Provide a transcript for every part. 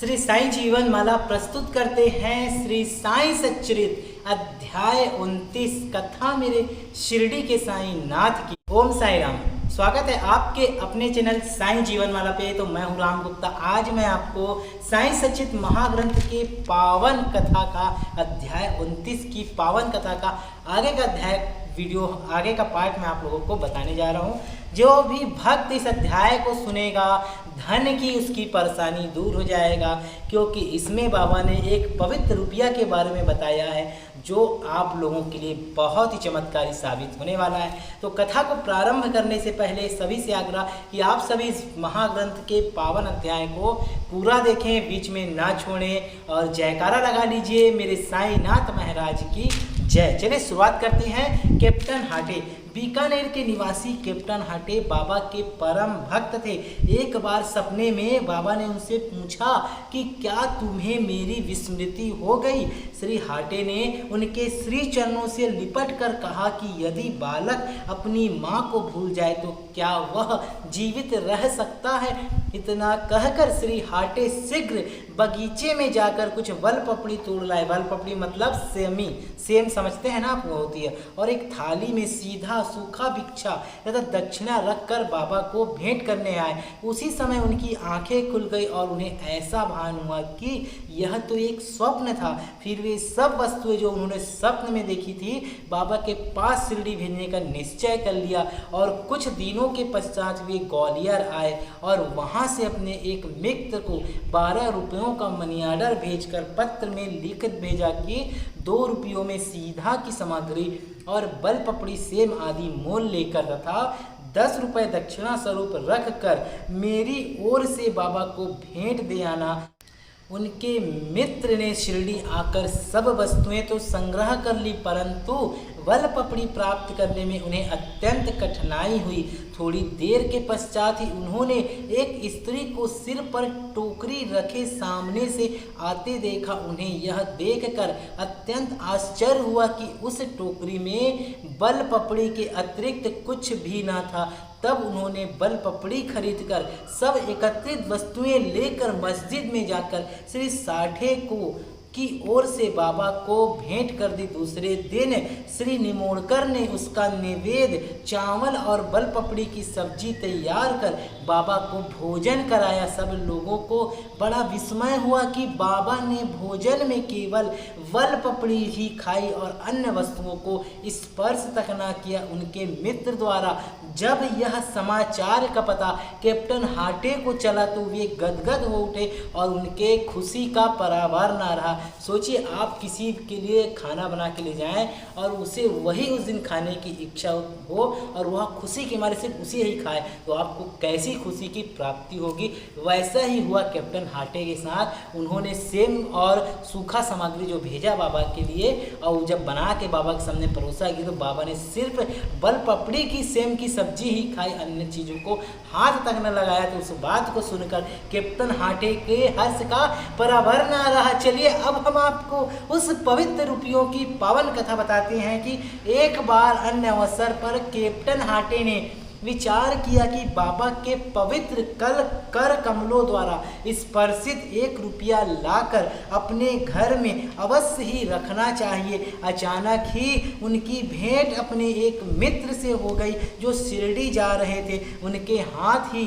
श्री साईं जीवन माला प्रस्तुत करते हैं श्री साईं सच्चरित अध्याय 29 कथा मेरे शिरडी के साईं नाथ की। ओम साई राम। स्वागत है आपके अपने चैनल साईं जीवन माला पे। तो मैं हूँ राम गुप्ता। आज मैं आपको साईं सच्चित महाग्रंथ के पावन कथा का अध्याय 29 की पावन कथा का आगे का अध्याय वीडियो आगे का पार्ट मैं आप लोगों को बताने जा रहा हूँ। जो भी भक्त इस अध्याय को सुनेगा धन की उसकी परेशानी दूर हो जाएगा, क्योंकि इसमें बाबा ने एक पवित्र रुपया के बारे में बताया है जो आप लोगों के लिए बहुत ही चमत्कारी साबित होने वाला है। तो कथा को प्रारंभ करने से पहले सभी से आग्रह कि आप सभी इस महाग्रंथ के पावन अध्याय को पूरा देखें, बीच में ना छोड़ें और जयकारा लगा लीजिए मेरे साईनाथ महाराज की जय। चलिए शुरुआत करते हैं। कैप्टन हाटे बीकानेर के निवासी कैप्टन हाटे बाबा के परम भक्त थे। एक बार सपने में बाबा ने उनसे पूछा कि क्या तुम्हें मेरी विस्मृति हो गई। श्री हाटे ने उनके श्री चरणों से लिपट कर कहा कि यदि बालक अपनी माँ को भूल जाए तो क्या वह जीवित रह सकता है। इतना कहकर श्री हाटे शीघ्र बगीचे में जाकर कुछ वल पपड़ी तोड़ लाए। वल पपड़ी मतलब सेम समझते हैं ना आप, वो होती है। और एक थाली में सीधा सूखा भिक्षा तथा दक्षिणा रखकर बाबा को भेंट करने आए। उसी समय उनकी आंखें खुल गई और उन्हें ऐसा भान हुआ कि यह तो एक स्वप्न था। फिर वे सब वस्तुएं जो उन्होंने स्वप्न में देखी थी बाबा के पास शिरडी भेजने का निश्चय कर लिया। और कुछ दिनों के पश्चात वे ग्वालियर आए और वहां से अपने एक मित्र को 12 रुपयों का मनी ऑर्डर भेजकर पत्र में लिख भेजा कि 2 रुपयों में सीधा की सामग्री और बल पपड़ी सेम आदि मोल लेकर तथा 10 रुपये दक्षिणा स्वरूप रख कर मेरी ओर से बाबा को भेंट दे आना। उनके मित्र ने शिरडी आकर सब वस्तुएं तो संग्रह कर ली, परंतु वल पपड़ी प्राप्त करने में उन्हें अत्यंत कठिनाई हुई। थोड़ी देर के पश्चात ही उन्होंने एक स्त्री को सिर पर टोकरी रखे सामने से आते देखा। उन्हें यह देखकर अत्यंत आश्चर्य हुआ कि उस टोकरी में बल पपड़ी के अतिरिक्त कुछ भी न था। तब उन्होंने बल पपड़ी खरीदकर सब एकत्रित वस्तुएं लेकर मस्जिद में जाकर श्री साठे की ओर से बाबा को भेंट कर दी। दूसरे दिन श्री निमोड़कर ने उसका नैवेद्य चावल और बल पपड़ी की सब्जी तैयार कर बाबा को भोजन कराया। सब लोगों को बड़ा विस्मय हुआ कि बाबा ने भोजन में केवल वल पपड़ी ही खाई और अन्य वस्तुओं को स्पर्श तक न किया। उनके मित्र द्वारा जब यह समाचार का पता कैप्टन हाटे को चला तो वे गदगद हो उठे और उनके खुशी का परावार न रहा। सोचिए आप किसी के लिए खाना बना के ले जाएं और उसे वही उस दिन खाने की इच्छा हो और वह खुशी के मारे सिर्फ उसी ही खाए तो आपको कैसी खुशी की प्राप्ति होगी। वैसा ही हुआ कैप्टन हाटे के साथ। उन्होंने सेम और सूखा सामग्री जो भेजा बाबा के लिए और जब बना के बाबा के सामने परोसा गया तो बाबा ने सिर्फ बल पपड़ी की सेम की सब्जी ही खाई, अन्य चीज़ों को हाथ तक न लगाया। तो उस बात को सुनकर कैप्टन हाटे के हर्ष का पराभर न रहा। चलिए अब हम आपको उस पवित्र रुपयों की पावन कथा बताते हैं कि एक बार अन्य अवसर पर कैप्टन हाटे ने विचार किया कि बाबा के पवित्र कर कमलों द्वारा स्पर्शित 1 रुपया लाकर अपने घर में अवश्य ही रखना चाहिए। अचानक ही उनकी भेंट अपने एक मित्र से हो गई जो शिरडी जा रहे थे। उनके हाथ ही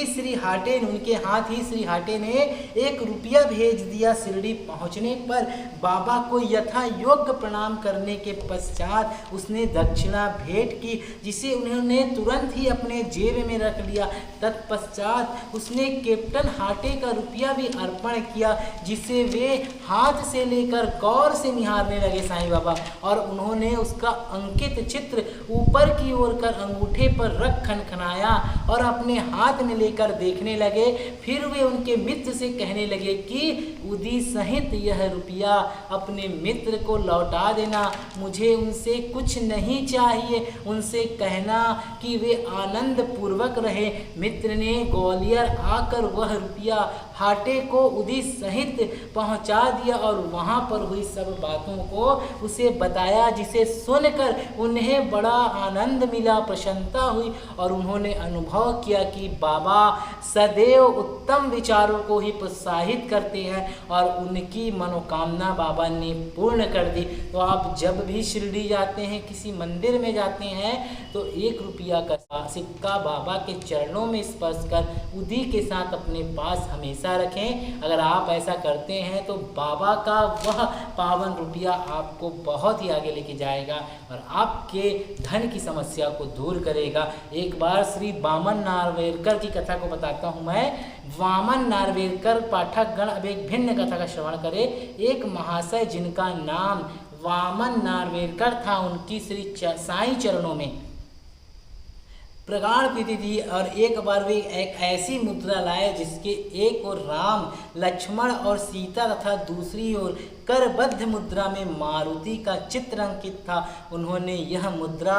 श्री हाटे ने 1 रुपया भेज दिया। शिरडी पहुंचने पर बाबा को यथा योग्य प्रणाम करने के पश्चात उसने दक्षिणा भेंट की, जिसे उन्होंने तुरंत ही अपने जेब में रख लिया। तत्पश्चात उसने कैप्टन हाटे का रुपया भी अर्पण किया, जिसे वे हाथ से लेकर गौर से निहारने लगे साईं बाबा। और उन्होंने उसका अंकित चित्र ऊपर की ओर कर अंगूठे पर रख खनखनाया और अपने हाथ में लेकर देखने लगे। फिर वे उनके मित्र से कहने लगे कि उदी सहित यह रुपया अपने मित्र को लौटा देना। मुझे उनसे कुछ नहीं चाहिए, उनसे कहना कि वे आनंद पूर्वक रहे। मित्र ने ग्वालियर आकर वह रुपया हाटे को उदी सहित पहुंचा दिया और वहां पर हुई सब बातों को उसे बताया, जिसे सुनकर उन्हें बड़ा आनंद मिला, प्रसन्नता हुई और उन्होंने अनुभव किया कि बाबा बाबा सदैव उत्तम विचारों को ही प्रोत्साहित करते हैं और उनकी मनोकामना बाबा ने पूर्ण कर दी। तो आप जब भी शिरडी जाते हैं, किसी मंदिर में जाते हैं, तो 1 रुपया का सिक्का बाबा के चरणों में स्पर्श कर उसी के साथ अपने पास हमेशा रखें। अगर आप ऐसा करते हैं तो बाबा का वह पावन रुपया आपको बहुत ही आगे लेके जाएगा और आपके धन की समस्या को दूर करेगा। एक बार श्री वामन नार्वेकर की कथा को बताता हूँ मैं। वामन नार्वेकर पाठक गण अब एक भिन्न कथा का श्रवण करें। एक महाशय जिनका नाम वामन नार्वेकर था, उनकी श्री साईं चरणों में प्रगाढ़ प्रीति थी और एक बार वे एक ऐसी मुद्रा लाए जिसके एक ओर राम, लक्ष्मण और सीता तथा दूसरी ओर करबद्ध मुद्रा में मारुति का चित्र अंकित था। उन्होंने यह मुद्रा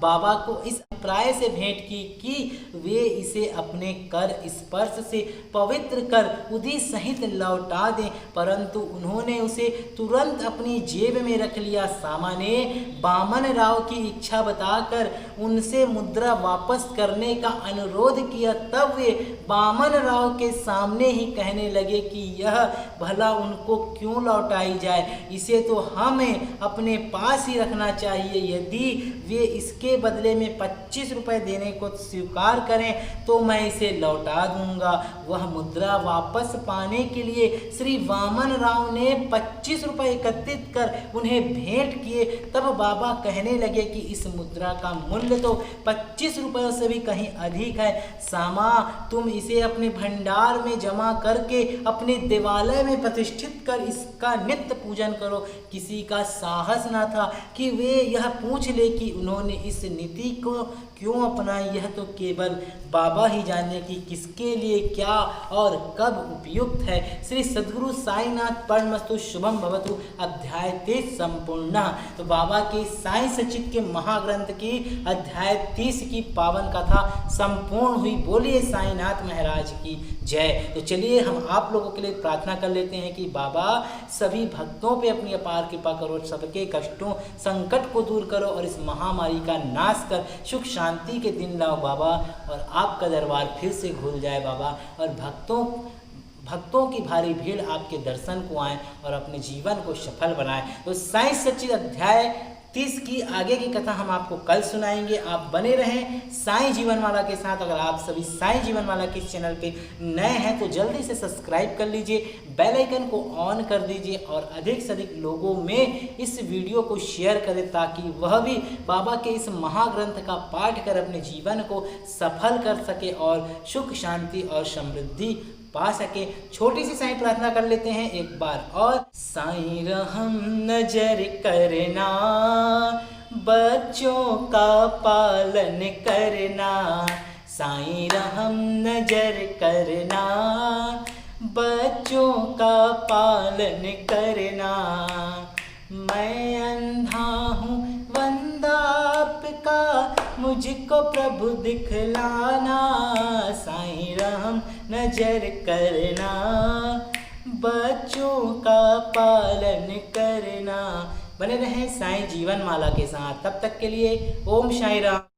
बाबा को इस अभिप्राय से भेंट की कि वे इसे अपने कर स्पर्श से पवित्र कर उदी सहित लौटा दें, परंतु उन्होंने उसे तुरंत अपनी जेब में रख लिया। सामा ने वामन राव की इच्छा बताकर उनसे मुद्रा वापस करने का अनुरोध किया। तब वे वामन राव के सामने ही कहने लगे कि यह भला उनको क्यों लौटाई जाए, इसे तो हमें अपने पास ही रखना चाहिए। यदि वे इसके बदले में 25 रुपये देने को स्वीकार करें तो मैं इसे लौटा दूंगा। वह मुद्रा वापस पाने के लिए श्री वामन राव ने 25 रुपये एकत्रित कर उन्हें भेंट किए। तब बाबा कहने लगे कि इस मुद्रा का मूल्य तो 25 रुपयों से भी कहीं अधिक है। सामा, तुम इसे अपने भंडार में जमा करके अपने देवालय में प्रतिष्ठित कर इसका नित्य पूजन करो। किसी का साहस न था कि वे यह पूछ ले कि उन्होंने इस नीति को क्यों अपनाई। यह तो केवल बाबा ही जाने कि किसके लिए क्या और कब उपयुक्त है। श्री सद्गुरु साईनाथ परमस्तु शुभम भवतु अध्याय 30 संपूर्ण। तो बाबा के साई सचित के महाग्रंथ की अध्याय 30 की पावन कथा संपूर्ण हुई। बोलिए साईनाथ महाराज की जय। तो चलिए हम आप लोगों के लिए प्रार्थना कर लेते हैं कि बाबा सभी भक्तों पे अपनी अपार कृपा करो, सबके कष्टों संकट को दूर करो और इस महामारी का नाश कर सुख शांति के दिन लाओ बाबा, और आपका दरबार फिर से खुल जाए बाबा, और भक्तों की भारी भीड़ आपके दर्शन को आए और अपने जीवन को सफल बनाए। तो साईं सच्चिद अध्याय 30 की आगे की कथा हम आपको कल सुनाएंगे। आप बने रहें साईं जीवनमाला के साथ। अगर आप सभी साईं जीवनमाला के चैनल पे नए हैं तो जल्दी से सब्सक्राइब कर लीजिए, बेल आइकन को ऑन कर दीजिए और अधिक से अधिक लोगों में इस वीडियो को शेयर करें ताकि वह भी बाबा के इस महाग्रंथ का पाठ कर अपने जीवन को सफल कर सके और सुख शांति और समृद्धि पा सके। छोटी सी साईं प्रार्थना कर लेते हैं एक बार और। साईं रहम नजर करना, बच्चों का पालन करना। साईं रहम नजर करना, बच्चों का पालन करना। मैं अंधा हूँ वंदा आपका, मुझको प्रभु दिखलाना। साईं रहम नजर करना, बच्चों का पालन करना। बने रहें साईं जीवनमाला के साथ। तब तक के लिए ओम साईं राम।